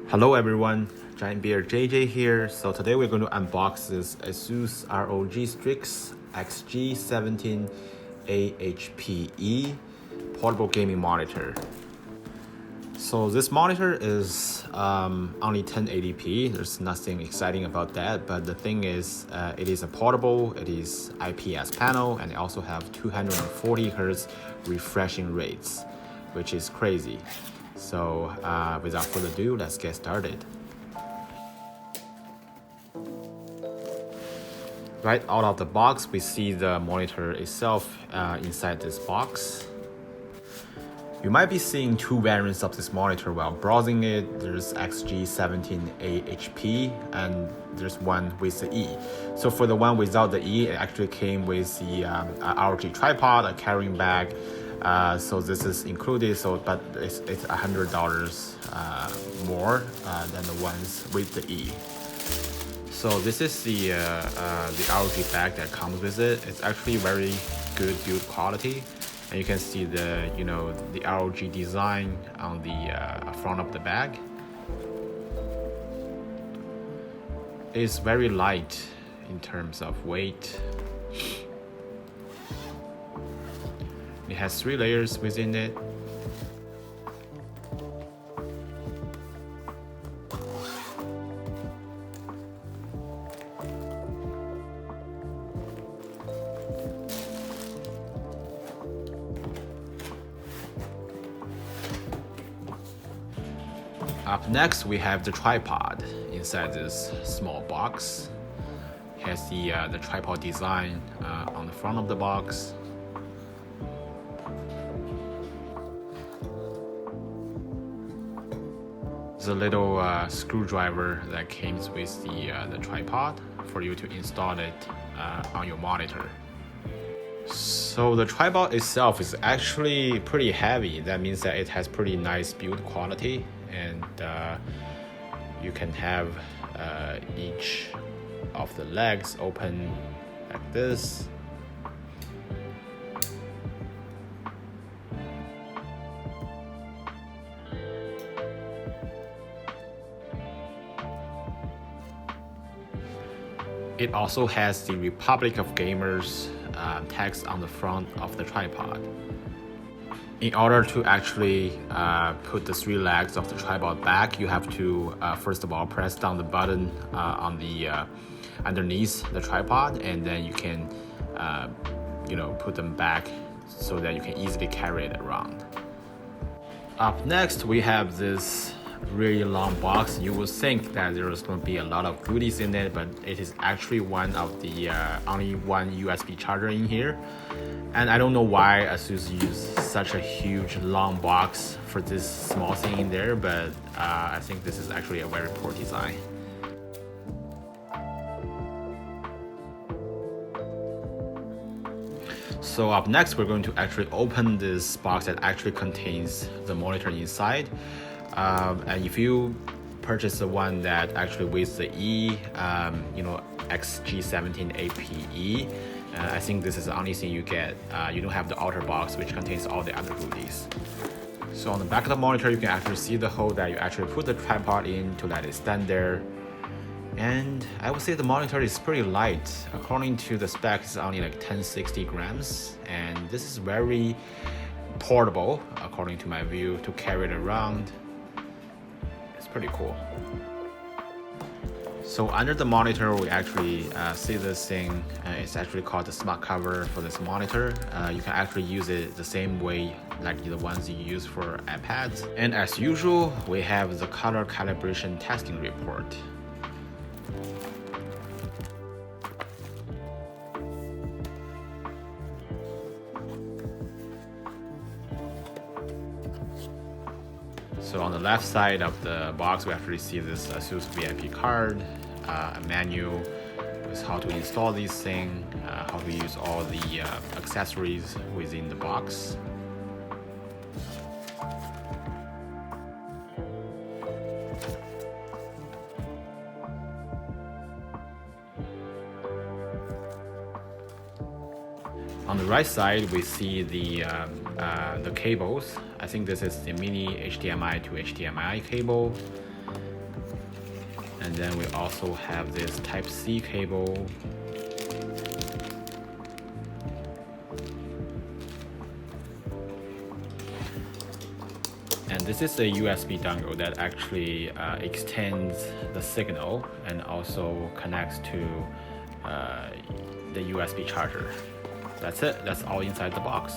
Hello everyone, Giant Bear JJ here. So today we're going to unbox this Asus ROG Strix XG17AHP portable gaming monitor. So this monitor is only 1080p. There's nothing exciting about that, but the thing is it is a portable, it is IPS panel, and it also have 240 Hz refreshing rates, which is crazy. So without further ado, let's get started. Right out of the box, we see the monitor itself inside this box. You might be seeing two variants of this monitor while browsing it. There's XG17AHP and there's one with the E. So for the one without the E, it actually came with the ROG tripod, a carrying bag. So this is included, but it's $100 more than the ones with the E. So this is the ROG bag that comes with it. It's actually very good build quality, and you can see the the ROG design on the front of the bag. It's very light in terms of weight. It has 3 layers within it. Up next, we have the tripod inside this small box. It has the tripod design on the front of the box. There's a little screwdriver that comes with the tripod for you to install it on your monitor. So the tripod itself is actually pretty heavy. That means that it has pretty nice build quality, and you can have each of the legs open like this. It also has the Republic of Gamers text on the front of the tripod. In order to actually put the 3 legs of the tripod back, you have to first of all press down the button on the underneath the tripod, and then you can put them back so that you can easily carry it around. Up next, we have this really long box. You would think that there is going to be a lot of goodies in it, but it is actually one of the only one USB charger in here. And I don't know why Asus used such a huge long box for this small thing in there, but I think this is actually a very poor design. So up next, we're going to actually open this box that actually contains the monitor inside. And if you purchase the one that actually with the E, XG17AHP, I think this is the only thing you get. You don't have the outer box, which contains all the other goodies. So on the back of the monitor, you can actually see the hole that you actually put the tripod in to let it stand there. And I would say the monitor is pretty light. According to the specs, it's only like 1060 grams, and this is very portable, according to my view, to carry it around. It's pretty cool. So under the monitor, we actually see this thing. It's actually called the smart cover for this monitor. You can actually use it the same way like the ones you use for iPads. And as usual, we have the color calibration testing report. So on the left side of the box, we actually see this Asus VIP card, a manual with how to install these things, how to use all the accessories within the box. On the right side, we see the cables. I think this is the mini HDMI to HDMI cable. And then we also have this Type-C cable. And this is a USB dongle that actually extends the signal and also connects to the USB charger. That's it. That's all inside the box.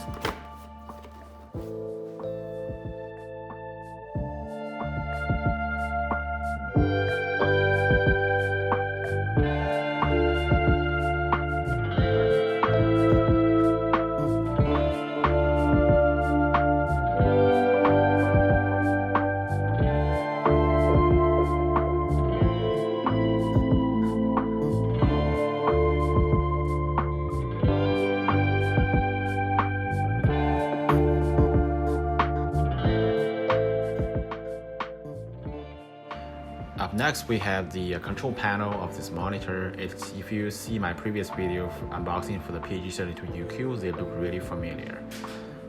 Up next, we have the control panel of this monitor. If you see my previous video unboxing for the XG17AHP, they look really familiar.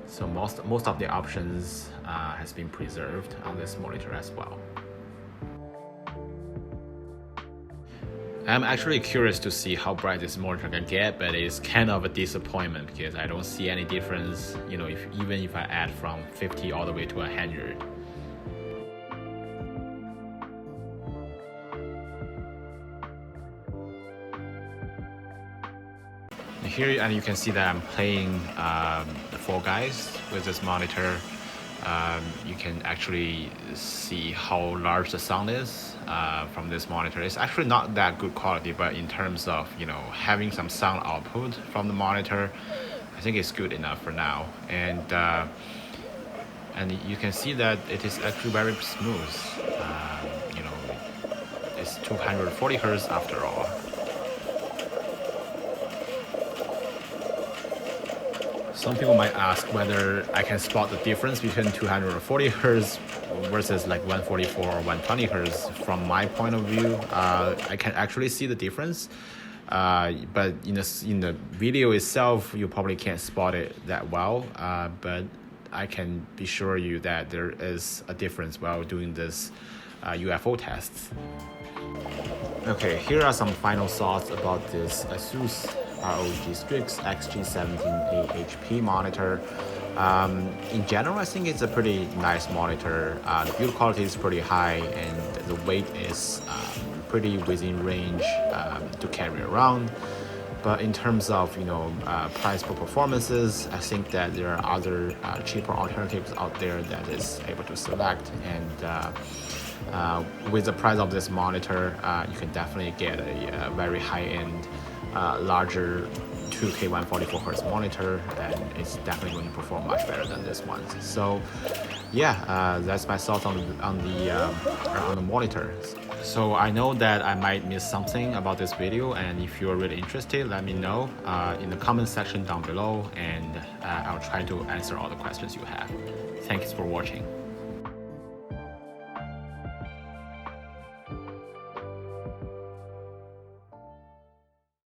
So most of the options has been preserved on this monitor as well. I'm actually curious to see how bright this monitor can get, but it's kind of a disappointment because I don't see any difference, even if I add from 50 all the way to 100. Here, and you can see that I'm playing the Fall Guys with this monitor. You can actually see how large the sound is from this monitor. It's actually not that good quality, but in terms of having some sound output from the monitor, I think it's good enough for now. And you can see that it is actually very smooth. It's 240 Hz after all. Some people might ask whether I can spot the difference between 240 Hz versus like 144 or 120 Hz. From my point of view, I can actually see the difference, but in the video itself, you probably can't spot it that well, but I can be sure you that there is a difference while doing this UFO tests. Okay, here are some final thoughts about this Asus ROG Strix XG17AHP monitor. In general, I think it's a pretty nice monitor. The build quality is pretty high and the weight is pretty within range to carry around. But in terms of price per performances, I think that there are other cheaper alternatives out there that is able to select. And with the price of this monitor, you can definitely get a very high-end, larger 2K 144Hz monitor, and it's definitely going to perform much better than this one. So, yeah, that's my thoughts on the monitor. So I know that I might miss something about this video, and if you're really interested, let me know in the comment section down below, and I'll try to answer all the questions you have. Thanks for watching.